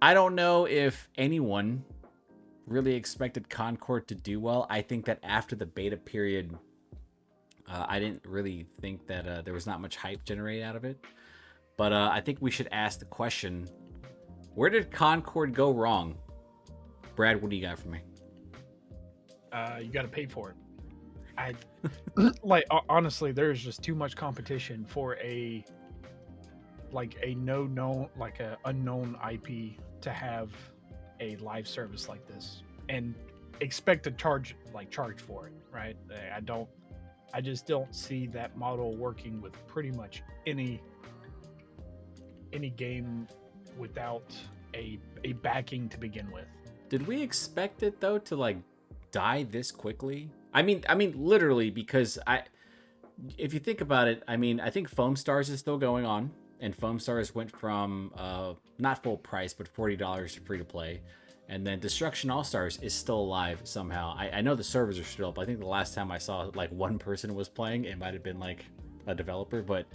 I don't know if anyone really expected Concord to do well. I think that after the beta period, I didn't really think that there was not much hype generated out of it. But I think we should ask the question: where did Concord go wrong? Brad, what do you got for me? You got to pay for it. I like honestly, there's just too much competition for a no known like a unknown IP to have a live service like this and expect to charge for it, right? I just don't see that model working with pretty much any game without a backing to begin with. Did we expect it though to like die this quickly? I mean, literally, because if you think about it, I mean, I think Foam Stars is still going on, and Foam Stars went from not full price, but $40 to free to play, and then Destruction All Stars is still alive somehow. I know the servers are still up. I think the last time I saw like one person was playing, it might have been like a developer, but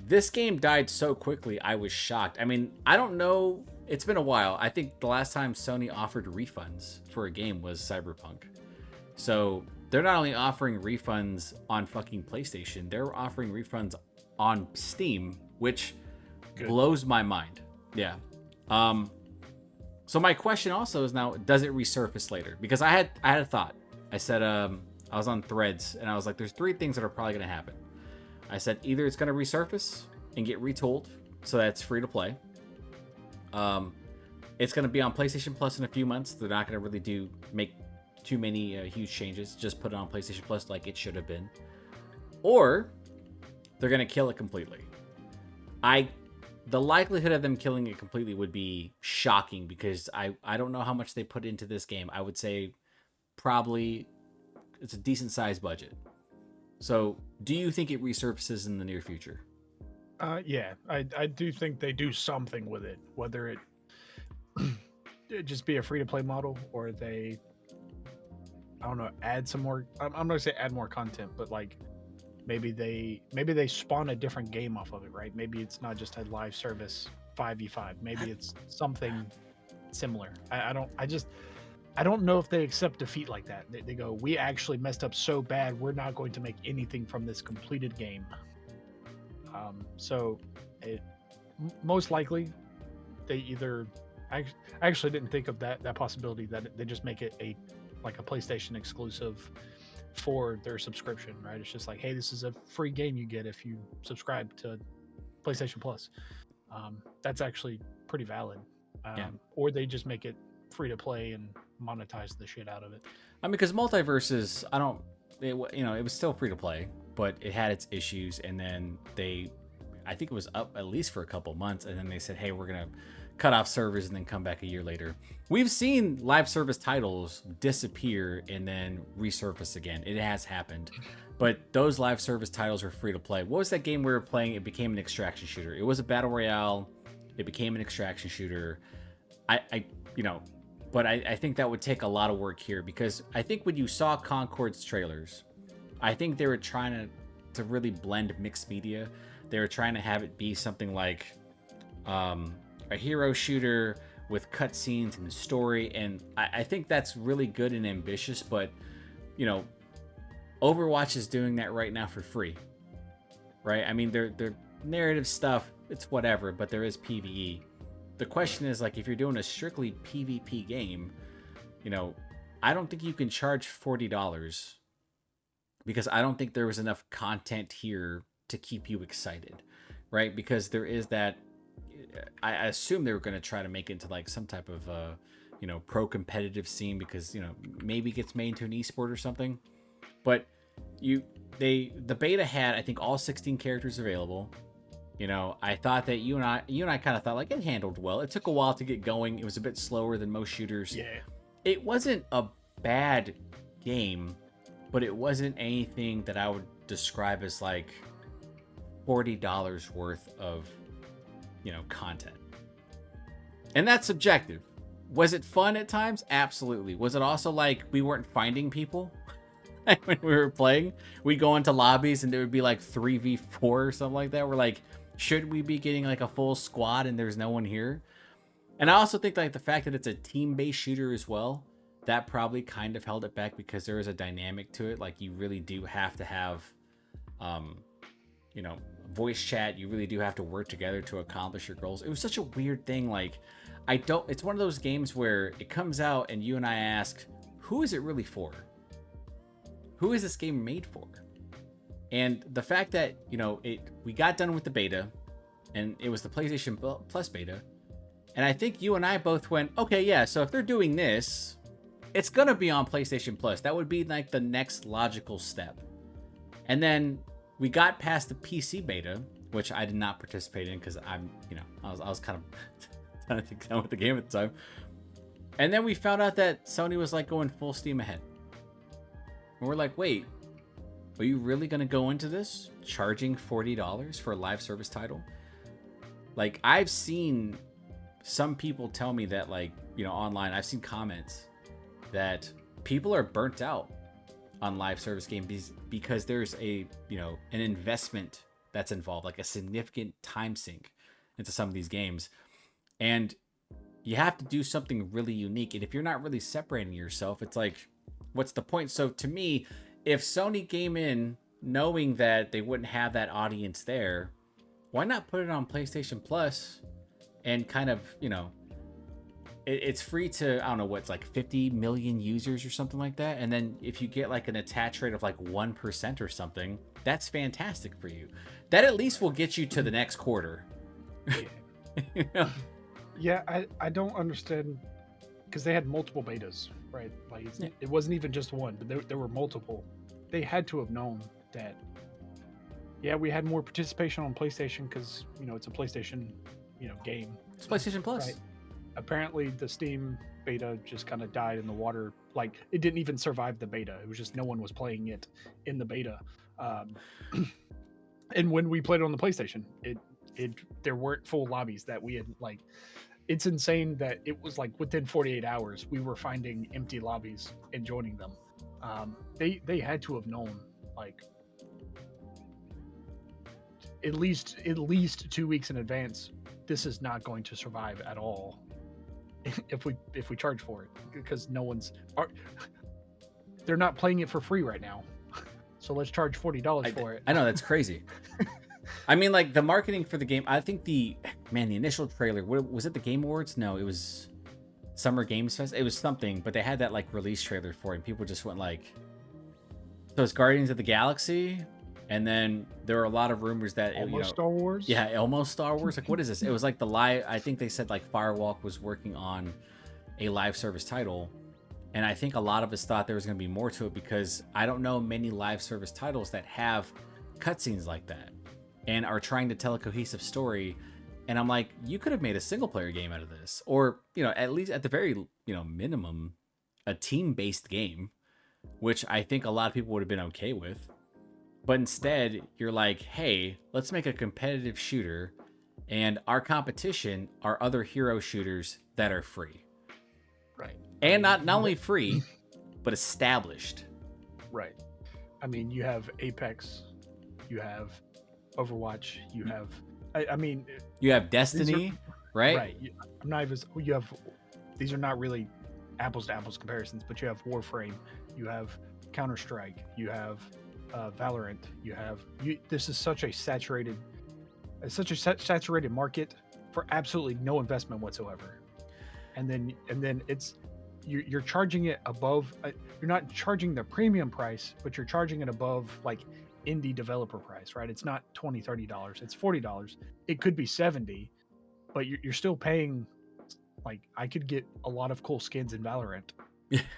this game died so quickly. I was shocked. I mean, I don't know. It's been a while. I think the last time Sony offered refunds for a game was Cyberpunk. So they're not only offering refunds on fucking PlayStation, they're offering refunds on Steam, which Good. blows my mind. Yeah. So my question also is now, does it resurface later? Because I had a thought. I said I was on Threads and I was like, there's three things that are probably gonna happen. I said either it's gonna resurface and get retooled, so that's free to play. It's gonna be on PlayStation Plus in a few months. They're not gonna really make too many huge changes. Just put it on PlayStation Plus like it should have been, or they're gonna kill it completely. The likelihood of them killing it completely would be shocking because I don't know how much they put into this game. I would say probably it's a decent sized budget. So, do you think it resurfaces in the near future? Yeah, I do think they do something with it, whether it just be a free to play model or they, I don't know, add some more. I'm not gonna say add more content, but like maybe they spawn a different game off of it, right? Maybe it's not just a live service 5v5. Maybe it's something similar. I don't know if they accept defeat like that. They go, we actually messed up so bad, we're not going to make anything from this completed game. So it most likely they either I actually didn't think of that possibility that they just make it a PlayStation exclusive for their subscription, right? It's just like, hey, this is a free game you get if you subscribe to PlayStation Plus. That's actually pretty valid. Yeah. Or they just make it free to play and monetize the shit out of it. I mean, because Multiverses, it was still free to play, but it had its issues, and then I think it was up at least for a couple months, and then they said, hey, we're gonna cut off servers and then come back a year later. We've seen live service titles disappear and then resurface again. It has happened, but those live service titles are free to play. What was that game we were playing? It became an extraction shooter. It was a battle royale. It became an extraction shooter. But I think that would take a lot of work here, because I think when you saw Concord's trailers, I think they were trying to really blend mixed media. They were trying to have it be something like a hero shooter with cutscenes and story, and I think that's really good and ambitious. But Overwatch is doing that right now for free, right? I mean, their narrative stuff, it's whatever, but there is PvE. The question is, like, if you're doing a strictly PvP game, I don't think you can charge $40, because I don't think there was enough content here to keep you excited, right? Because there is that. I assume they were going to try to make it into like some type of pro competitive scene, because maybe it gets made into an esport or something. But the beta had, I think, all 16 characters available. I thought that you and I kind of thought like it handled well. It took a while to get going. It was a bit slower than most shooters. Yeah. It wasn't a bad game, but it wasn't anything that I would describe as like $40 worth of content. And that's subjective. Was it fun at times? Absolutely. Was it also like we weren't finding people when we were playing? We go into lobbies and there would be like 3v4 or something like that. We're like, should we be getting like a full squad and there's no one here? And I also think like the fact that it's a team-based shooter as well, that probably kind of held it back because there is a dynamic to it. Like you really do have to have, um, you know, voice chat. You really do have to work together to accomplish your goals. It was such a weird thing. Like, I don't. It's one of those games where it comes out and you and I ask, who is it really for? Who is this game made for? And the fact that we got done with the beta, and it was the PlayStation Plus beta, and I think you and I both went, okay, yeah. So if they're doing this, it's gonna be on PlayStation Plus. That would be like the next logical step. And then we got past the PC beta, which I did not participate in because I was kind of trying to think down with the game at the time. And then we found out that Sony was like going full steam ahead. And we're like, wait, are you really gonna go into this charging $40 for a live service title? Like, I've seen some people tell me that, like, online, I've seen comments that people are burnt out on live service games because there's an investment that's involved, like a significant time sink into some of these games. And you have to do something really unique. And if you're not really separating yourself, it's like, what's the point? So to me, if Sony came in knowing that they wouldn't have that audience there, why not put it on PlayStation Plus and kind of, it's free to, I don't know, what's like 50 million users or something like that. And then if you get like an attach rate of like 1% or something, that's fantastic for you. That at least will get you to the next quarter. Yeah, I don't understand, because they had multiple betas, right? Like it wasn't even just one, but there were multiple. They had to have known that, yeah, we had more participation on PlayStation because, it's a PlayStation, game. It's PlayStation Plus. Right? Apparently the Steam beta just kind of died in the water. Like, it didn't even survive the beta. It was just no one was playing it in the beta. And when we played it on the PlayStation, there weren't full lobbies that we had, like, it's insane that it was like within 48 hours we were finding empty lobbies and joining them. They had to have known, like, at least 2 weeks in advance, this is not going to survive at all if we charge for it, because they're not playing it for free right now. So let's charge $40 for it. I know, that's crazy. I mean, like, the marketing for the game, I think the initial trailer, was it the Game Awards? No, it was Summer Games Fest. It was something, but they had that like release trailer for it, and people just went like, so it's Guardians of the Galaxy. And then there were a lot of rumors that Star Wars. Yeah, almost Star Wars. Like, what is this? It was like the live. I think they said like Firewalk was working on a live service title, and I think a lot of us thought there was going to be more to it because I don't know many live service titles that have cutscenes like that and are trying to tell a cohesive story. And I'm like, you could have made a single player game out of this, or at least at the very minimum, a team based game, which I think a lot of people would have been okay with. But instead, you're like, hey, let's make a competitive shooter, and our competition are other hero shooters that are free. Right. And not only free, but established. Right. I mean, you have Apex, you have Overwatch, you have, you have Destiny, right? Right. I'm not even, you have, these are not really apples to apples comparisons, but you have Warframe, you have Counter-Strike, you have Valorant, this is such a saturated market for absolutely no investment whatsoever. And then it's you're charging it above, you're not charging the premium price, but you're charging it above like indie developer price, right? It's not $20-$30, it's $40. It could be $70, but you're still paying. Like, I could get a lot of cool skins in Valorant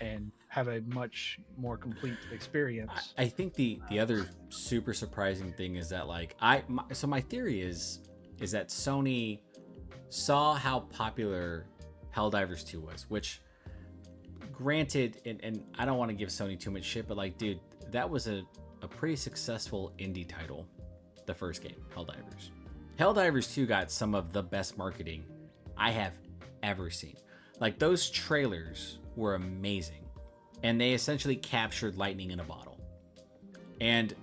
and have a much more complete experience. I think the other super surprising thing is that, like, so my theory is that Sony saw how popular Helldivers 2 was, which, granted, and I don't want to give Sony too much shit, but like, dude, that was a pretty successful indie title, the first game, Helldivers. Helldivers 2 got some of the best marketing I have ever seen. Like, those trailers were amazing, and they essentially captured lightning in a bottle. And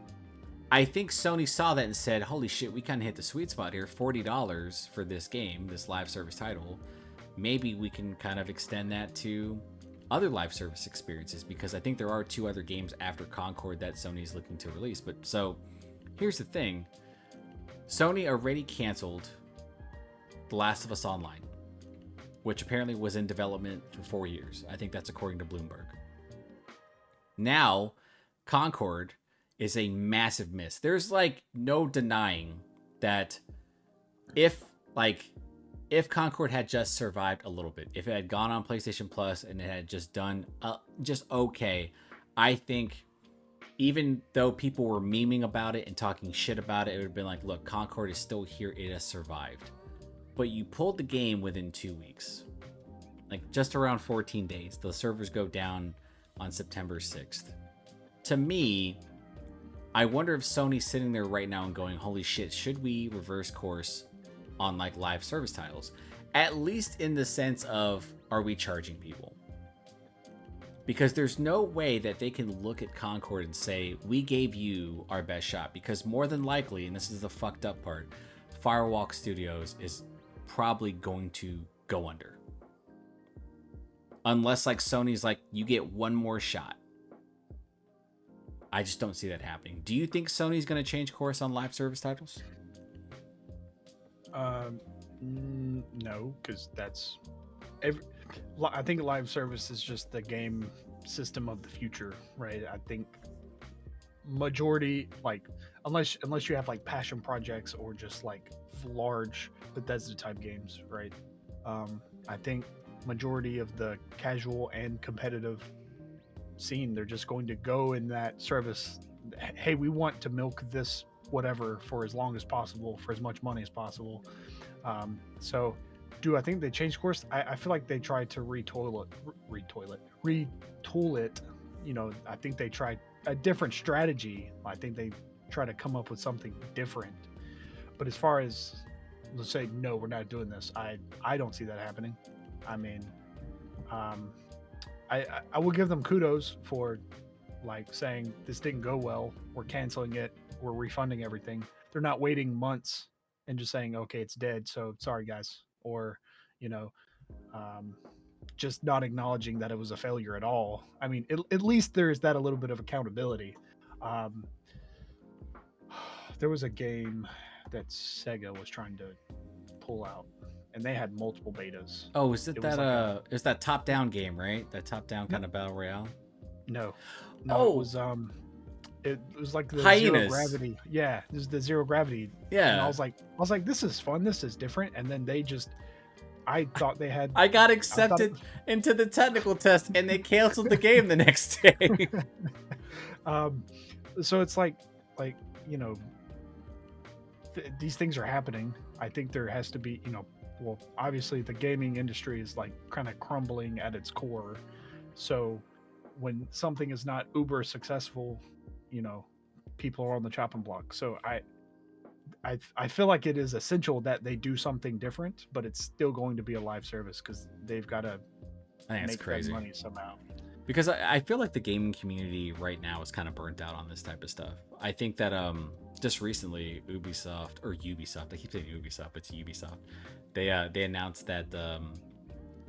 I think Sony saw that and said, holy shit, we kind of hit the sweet spot here. $40 for this game, this live service title, maybe we can kind of extend that to other live service experiences, because I think there are 2 other games after Concord that Sony's looking to release. But so here's the thing. Sony already canceled The Last of Us Online, which apparently was in development for 4 years. I think that's according to Bloomberg. Now, Concord is a massive miss. There's like no denying that if Concord had just survived a little bit, if it had gone on PlayStation Plus and it had just done just okay, I think even though people were memeing about it and talking shit about it, it would have been like, look, Concord is still here. It has survived. But you pulled the game within 2 weeks. Like just around 14 days. The servers go down on September 6th. To me, I wonder if Sony's sitting there right now and going, holy shit, should we reverse course on like live service titles? At least in the sense of, are we charging people? Because there's no way that they can look at Concord and say, we gave you our best shot. Because more than likely, and this is the fucked up part, Firewalk Studios is probably going to go under. Unless like Sony's like, you get one more shot. I just don't see that happening. Do you think Sony's going to change course on live service titles? No, because I think live service is just the game system of the future, right? I think majority, like, unless you have like passion projects or just like large Bethesda type games, right? I think majority of the casual and competitive scene, they're just going to go in that service. Hey, we want to milk this whatever for as long as possible, for as much money as possible. So do I think they changed course? I feel like they tried to retool it. You know, I think they tried a different strategy. I think they try to come up with something different. But as far as, let's say, no, we're not doing this, I don't see that happening. I mean, I will give them kudos for like saying this didn't go well, we're canceling it, we're refunding everything. They're not waiting months and just saying, okay, it's dead, so sorry guys. Or, you know, just not acknowledging that it was a failure at all. I mean, at least there's that a little bit of accountability. There was a game that Sega was trying to pull out, and they had multiple betas. Oh, is it that top-down game, right? That top-down kind of battle royale? No, Oh. it was like the Hyenas. zero gravity. Yeah, this is the zero gravity. Yeah. And I was like, this is fun. This is different. And then I thought they had. I got accepted into the technical test, and they canceled the game the next day. So it's like you know, these things are happening. I think there has to be, you know, well, obviously the gaming industry is like kind of crumbling at its core. So when something is not uber successful, you know, people are on the chopping block. So I feel like it is essential that they do something different, but it's still going to be a live service because they've got to make that money somehow. Because I feel like the gaming community right now is kind of burnt out on this type of stuff. I think that just recently Ubisoft, I keep saying Ubisoft, it's Ubisoft. They announced that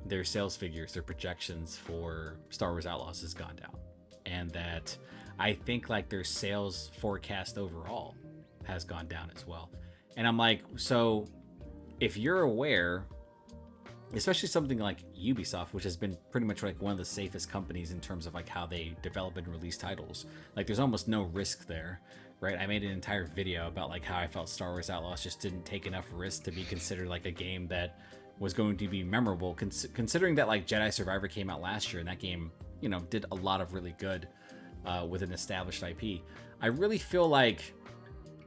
their sales figures, their projections for Star Wars Outlaws has gone down, and that I think like their sales forecast overall has gone down as well. And I'm like, so if you're aware, especially something like Ubisoft, which has been pretty much like one of the safest companies in terms of like how they develop and release titles, like there's almost no risk there, right? I made an entire video about like how I felt Star Wars Outlaws just didn't take enough risk to be considered like a game that was going to be memorable, considering that like Jedi Survivor came out last year and that game, you know, did a lot of really good with an established IP. I really feel like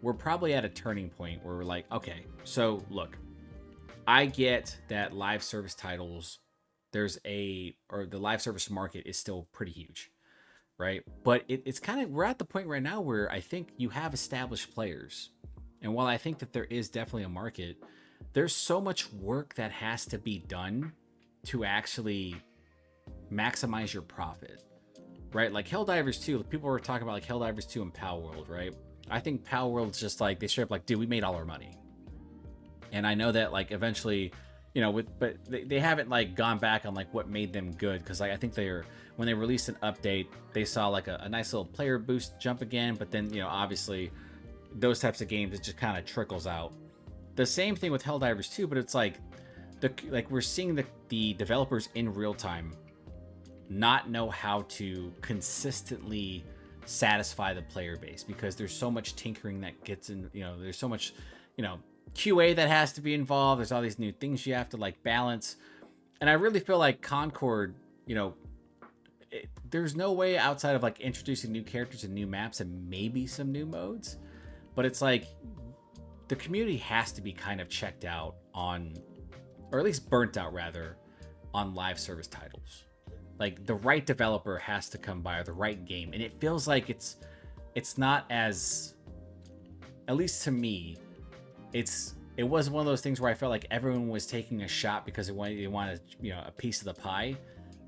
we're probably at a turning point where we're like, okay, so look, I get that live service titles, the live service market is still pretty huge, right? But it's kind of, we're at the point right now where I think you have established players. And while I think that there is definitely a market, there's so much work that has to be done to actually maximize your profit, right? Like Helldivers 2, people were talking about like Helldivers 2 and Pal World, right? I think Pal World's just like, they straight up like, dude, we made all our money. And I know that like eventually you know, but they haven't like gone back on like what made them good, because like I think when they released an update, they saw like a nice little player boost jump again, but then, you know, obviously those types of games, it just kind of trickles out. The same thing with Helldivers 2, but it's like we're seeing the developers in real time not know how to consistently satisfy the player base, because there's so much tinkering that gets in, you know, there's so much, you know, QA that has to be involved. There's all these new things you have to like balance. And I really feel like Concord, you know, there's no way outside of like introducing new characters and new maps and maybe some new modes, but it's like the community has to be kind of checked out on, or at least burnt out rather, on live service titles. Like the right developer has to come by, or the right game, and it feels like it's not as, at least to me, it was one of those things where I felt like everyone was taking a shot because they wanted you know, a piece of the pie,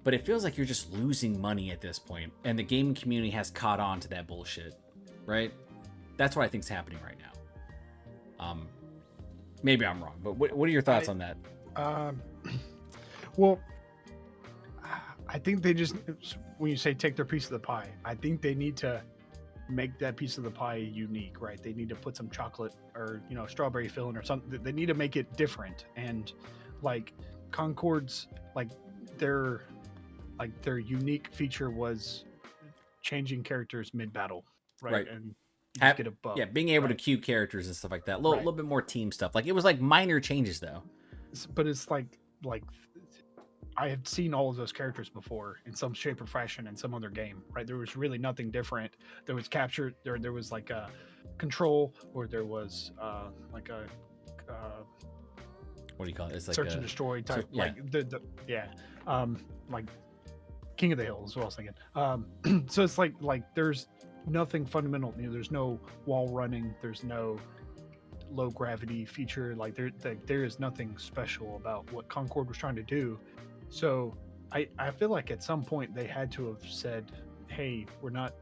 but it feels like you're just losing money at this point, and the gaming community has caught on to that bullshit, right? That's what I think's happening right now. Maybe I'm wrong, but what are your thoughts on that? Well, I think they just, when you say take their piece of the pie, I think they need to make that piece of the pie unique, right? They need to put some chocolate or, you know, strawberry filling or something. They need to make it different. And like Concord's, like their unique feature was changing characters mid-battle, right? And you just get a buff. Yeah, being able to queue characters and stuff like that. A little bit more team stuff. Like it was like minor changes though. But it's like I have seen all of those characters before in some shape or fashion in some other game, right? There was really nothing different. There was capture, there was like a control, or there was like a what do you call it? It's like search and destroy type, yeah. Like King of the Hill is what I was thinking. So it's like there's nothing fundamental. You know, there's no wall running. There's no low gravity feature. Like there is nothing special about what Concord was trying to do. So I feel like at some point they had to have said, hey, we're not,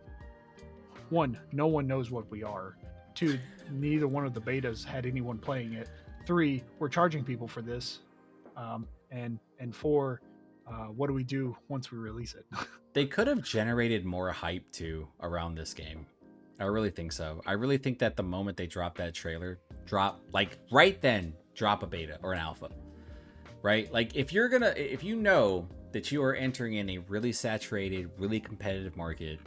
one, no one knows what we are. Two, neither one of the betas had anyone playing it. Three, we're charging people for this. And four, what do we do once we release it? They could have generated more hype too around this game. I really think so. I really think that the moment they dropped that trailer, drop a beta or an alpha, right? Like if you know that you are entering in a really saturated, really competitive market,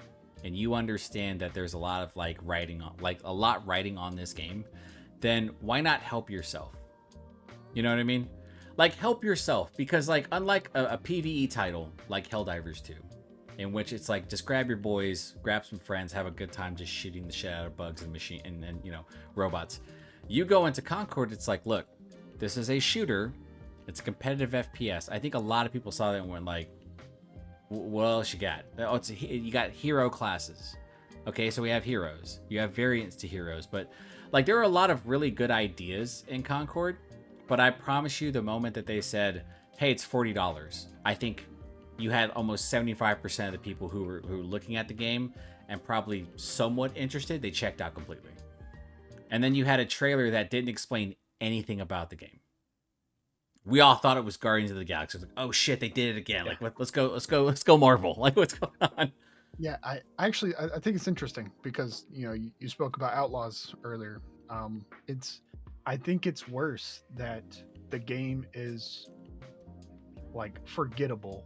and you understand that there's a lot of riding on this game, then why not help yourself? You know what I mean? Like help yourself, because like unlike a PvE title like Helldivers 2, in which it's like just grab your boys, grab some friends, have a good time just shooting the shit out of bugs and machine and you know, robots. You go into Concord, it's like, look, this is a shooter. It's a competitive FPS. I think a lot of people saw that and went like, what else you got? Oh, you got hero classes. Okay, so we have heroes. You have variants to heroes, but like there are a lot of really good ideas in Concord. But I promise you, the moment that they said, "Hey, it's $40," I think you had almost 75% of the people who were looking at the game and probably somewhat interested, they checked out completely. And then you had a trailer that didn't explain anything about the game. We all thought it was Guardians of the Galaxy. Like, oh shit, they did it again. Yeah. Like, let's go Marvel. Like, what's going on? Yeah, I think it's interesting because you know you spoke about Outlaws earlier. I think it's worse that the game is like forgettable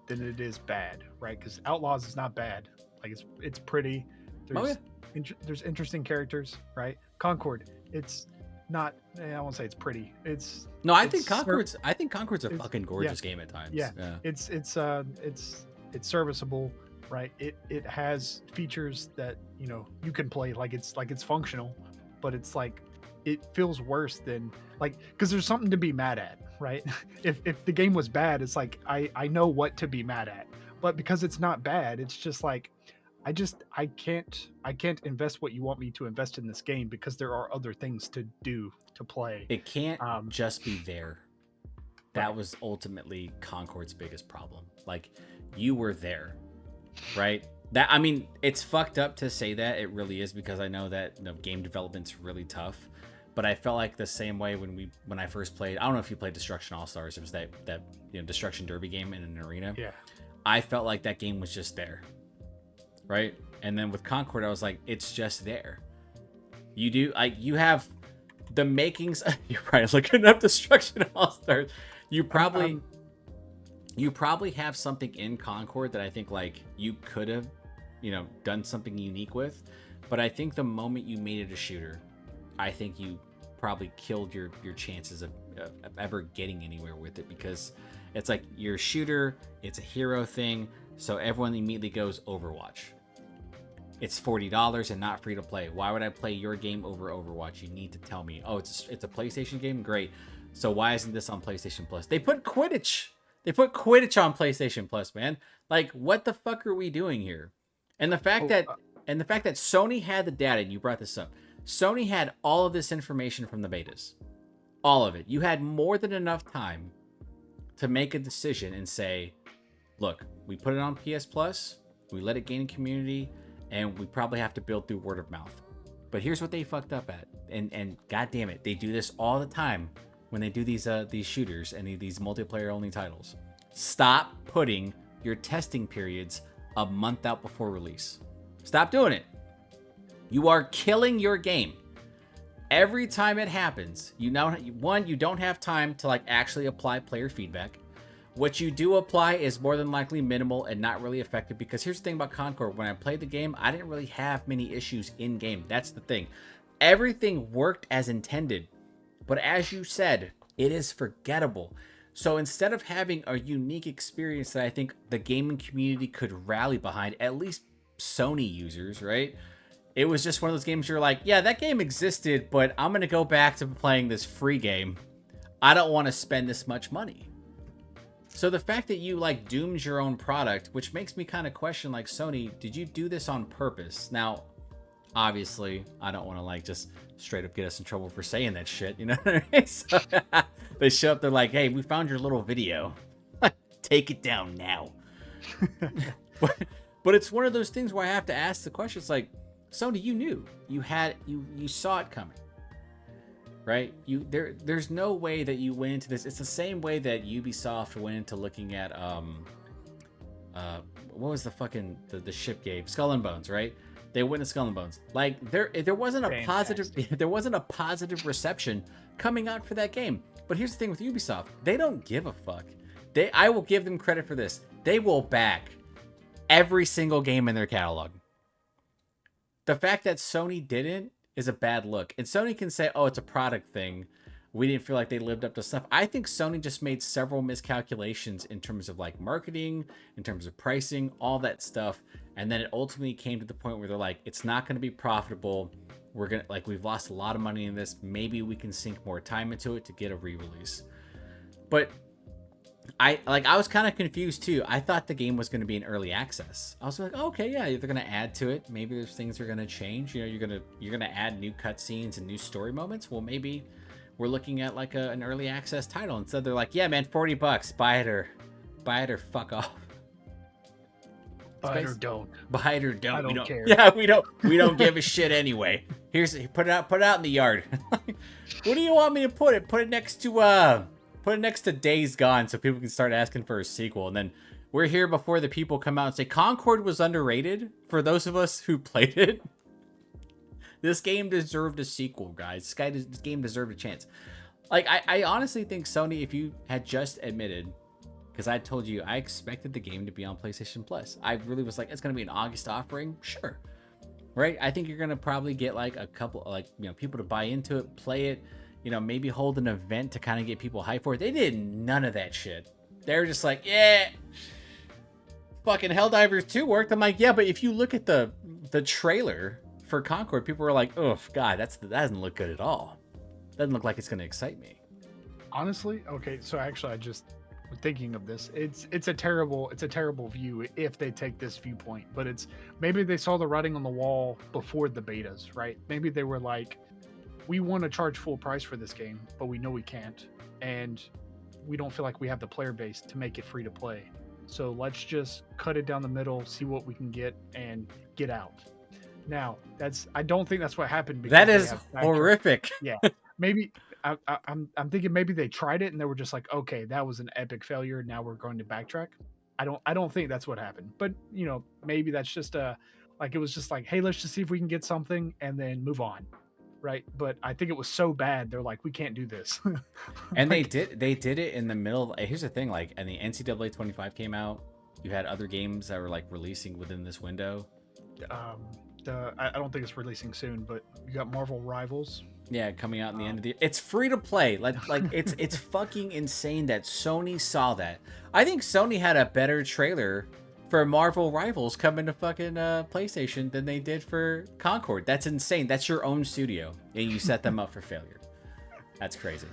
than it is bad, right? Because Outlaws is not bad. Like it's pretty. There's interesting characters, right? Concord, it's not. I won't say it's pretty. I think Concord's a fucking gorgeous game at times. Yeah. It's serviceable, right? It has features that you know you can play, like it's functional, but it's like it feels worse than because there's something to be mad at, right? If the game was bad, it's like I know what to be mad at, but because it's not bad, it's just like I can't invest what you want me to invest in this game because there are other things to do, to play. It can't just be there. That was ultimately Concord's biggest problem. Like you were there, right? That, I mean, it's fucked up to say that. It really is, because I know that game development's really tough. but I felt like the same way when I first played. I don't know if you played Destruction All Stars. It was that Destruction Derby game in an arena. Yeah. I felt like that game was just there, right? And then with Concord, I was like, it's just there. You have the makings. You're probably looking up Destruction All Stars. You probably have something in Concord that I think like you could have, done something unique with. But I think the moment you made it a shooter, I think you probably killed your chances of ever getting anywhere with it, because it's like you're a shooter, it's a hero thing, so everyone immediately goes Overwatch. It's $40 and not free to play. Why would I play your game over Overwatch? You need to tell me. Oh, it's a PlayStation game? Great. So why isn't this on PlayStation Plus? They put Quidditch. They put Quidditch on PlayStation Plus, man. Like, what the fuck are we doing here? And the fact that Sony had the data, and you brought this up. Sony had all of this information from the betas. All of it. You had more than enough time to make a decision and say, look, we put it on PS Plus, we let it gain community, and we probably have to build through word of mouth. But here's what they fucked up at. And god damn it, they do this all the time when they do these shooters and these multiplayer only titles. Stop putting your testing periods a month out before release. Stop doing it. You are killing your game. Every time it happens, you don't have time to like actually apply player feedback. What you do apply is more than likely minimal and not really effective, because here's the thing about Concord. When I played the game, I didn't really have many issues in game. That's the thing. Everything worked as intended. But as you said, it is forgettable. So instead of having a unique experience that I think the gaming community could rally behind, at least Sony users, right? It was just one of those games you're like, yeah, that game existed, but I'm going to go back to playing this free game. I don't want to spend this much money. So the fact that you like doomed your own product, which makes me kind of question, like, Sony, did you do this on purpose? Now, obviously, I don't want to like just straight up get us in trouble for saying that shit, you know what I mean? So they show up, they're like, hey, we found your little video. Take it down now. But it's one of those things where I have to ask the question. It's like, Sony, you knew. You saw it coming. Right? There's no way that you went into this. It's the same way that Ubisoft went into looking at what was the fucking the ship game? Skull and Bones, right? They went to Skull and Bones. Like there wasn't a positive reception coming out for that game. But here's the thing with Ubisoft. They don't give a fuck. I will give them credit for this. They will back every single game in their catalog. The fact that Sony didn't is a bad look. And Sony can say, oh, it's a product thing. We didn't feel like they lived up to stuff. I think Sony just made several miscalculations in terms of like marketing, in terms of pricing, all that stuff. And then it ultimately came to the point where they're like, it's not going to be profitable. We've lost a lot of money in this. Maybe we can sink more time into it to get a re-release. But I was kind of confused too. I thought the game was going to be in early access. I was like, oh, okay, yeah, they're going to add to it. Maybe there's things that are going to change. You know, you're going to add new cutscenes and new story moments. Well, maybe we're looking at like an early access title. Instead, they're like, yeah, man, $40, buy it or fuck off. Buy it or don't. Buy it or don't. I don't care. Yeah, we don't give a shit anyway. Put it out in the yard. What do you want me to put it? Put it next to Days Gone so people can start asking for a sequel. And then we're here before the people come out and say Concord was underrated. For those of us who played it, this game deserved a sequel, guys. This game deserved a chance. Like, I honestly think Sony, if you had just admitted, because I told you I expected the game to be on PlayStation Plus. I really was like, it's going to be an August offering. Sure. Right? I think you're going to probably get like a couple, people to buy into it, play it, maybe hold an event to kind of get people hyped for it. They did none of that shit. They were just like, yeah, fucking Helldivers 2 worked. I'm like, yeah, but if you look at the trailer for Concord, people were like, oh, God, that doesn't look good at all. Doesn't look like it's going to excite me. Honestly, okay, so actually I just thinking of this, it's a terrible view if they take this viewpoint, but it's maybe they saw the writing on the wall before the betas, right? Maybe they were like, we want to charge full price for this game, but we know we can't, and we don't feel like we have the player base to make it free to play, so let's just cut it down the middle, see what we can get, and get out. Now I don't think that's what happened, because that is horrific. Yeah, maybe I'm thinking maybe they tried it and they were just like, okay, that was an epic failure. Now we're going to backtrack. I don't think that's what happened. But maybe that's just like it was just like, hey, let's just see if we can get something and then move on. Right. But I think it was so bad, they're like, we can't do this. And Like, they did it in the middle. Here's the thing, like, and the NCAA 25 came out. You had other games that were like releasing within this window. I don't think it's releasing soon, but you got Marvel Rivals. Yeah, coming out in the end of the year. It's free to play. Like it's fucking insane that Sony saw that. I think Sony had a better trailer for Marvel Rivals coming to fucking PlayStation than they did for Concord. That's insane. That's your own studio, and you set them up for failure. That's crazy.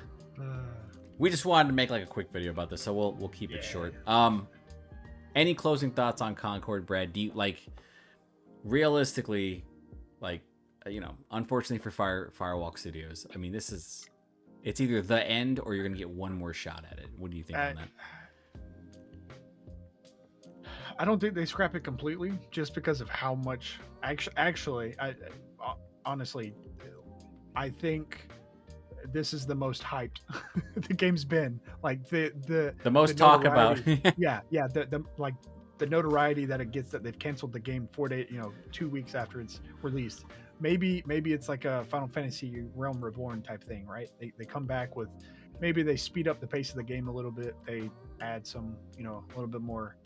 We just wanted to make like a quick video about this, so we'll keep it short. Any closing thoughts on Concord, Brad? Do you like realistically, like, unfortunately for Firewalk Studios, I mean, it's either the end or you're gonna get one more shot at it. What do you think on that? I don't think they scrap it completely, just because of how much. Actually, honestly, I think this is the most hyped the game's been. Like the most talk about. yeah, the notoriety that it gets, that they've canceled the game 2 weeks after it's released. Maybe it's like a Final Fantasy Realm Reborn type thing, right? They come back with, maybe they speed up the pace of the game a little bit. They add some, a little bit more.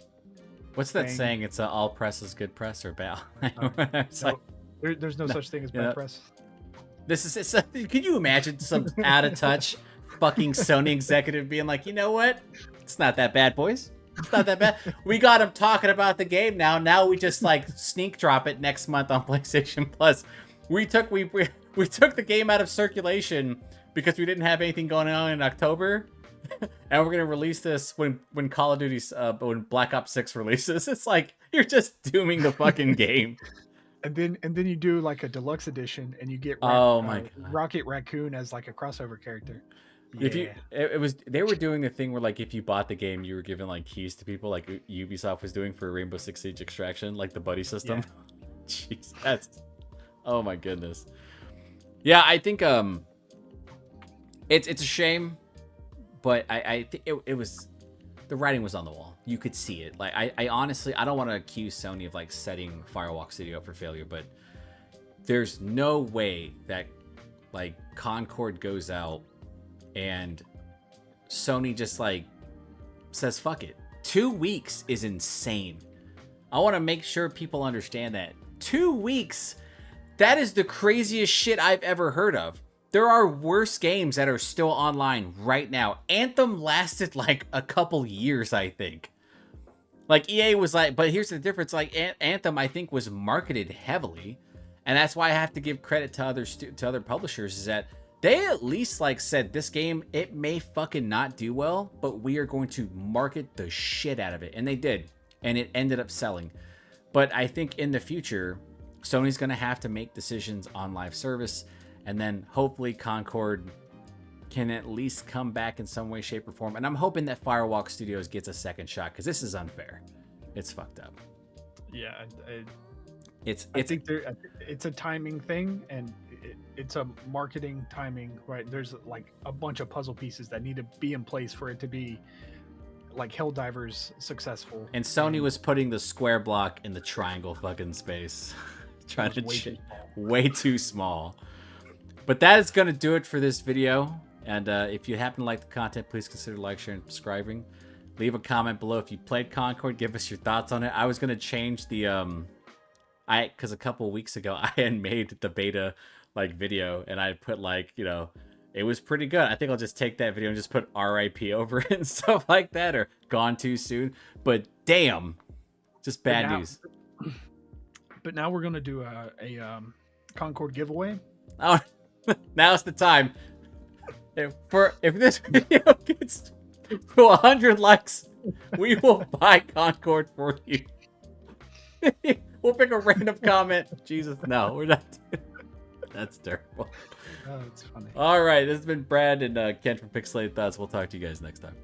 What's that saying? It's all press is good press or bad. There's no such thing as bad press. Could you imagine some out of touch fucking Sony executive being like, you know what? It's not that bad, boys. It's not that bad. We got him talking about the game now. Now we just like sneak drop it next month on PlayStation Plus. We took the game out of circulation because we didn't have anything going on in October. And we're gonna release this when Call of Duty's when Black Ops 6 releases. It's like you're just dooming the fucking game. And then you do like a deluxe edition, and you get Rocket Raccoon as like a crossover character. Yeah. They were doing the thing where like if you bought the game, you were given like keys to people, like Ubisoft was doing for Rainbow Six Siege Extraction, like the buddy system. Yeah. Jeez, oh my goodness. Yeah, I think it's a shame. But I think it was, the writing was on the wall. You could see it. Like I honestly, I don't want to accuse Sony of like setting Firewalk Studio up for failure, but there's no way that like Concord goes out and Sony just like says fuck it. 2 weeks is insane. I want to make sure people understand that 2 weeks, that is the craziest shit I've ever heard of. There are worse games that are still online right now. Anthem lasted like a couple years, I think. Like EA was like, but here's the difference. Like Anthem, I think, was marketed heavily, and that's why I have to give credit to other publishers, is that they at least like said this game, it may fucking not do well, but we are going to market the shit out of it, and they did, and it ended up selling. But I think in the future, Sony's gonna have to make decisions on live service. And then hopefully Concord can at least come back in some way, shape, or form. And I'm hoping that Firewalk Studios gets a second shot, because this is unfair. It's fucked up. Yeah, I think it's a timing thing, and it's a marketing timing, right? There's like a bunch of puzzle pieces that need to be in place for it to be like Helldivers successful. And Sony was putting the square block in the triangle fucking space. Trying to way too small. But that is going to do it for this video. And if you happen to like the content, please consider like, sharing, and subscribing. Leave a comment below if you played Concord. Give us your thoughts on it. I was going to change the... because a couple of weeks ago, I had made the beta like video. And I put like, it was pretty good. I think I'll just take that video and just put RIP over it and stuff like that. Or gone too soon. But damn. Just bad news. But now we're going to do a Concord giveaway. Oh, now's the time. If this video gets to 100 likes, we will buy Concord for you. We'll pick a random comment. Jesus, no, we're not. That's terrible. Oh, it's funny. All right, this has been Brad and Ken from Pixelated Thoughts. We'll talk to you guys next time.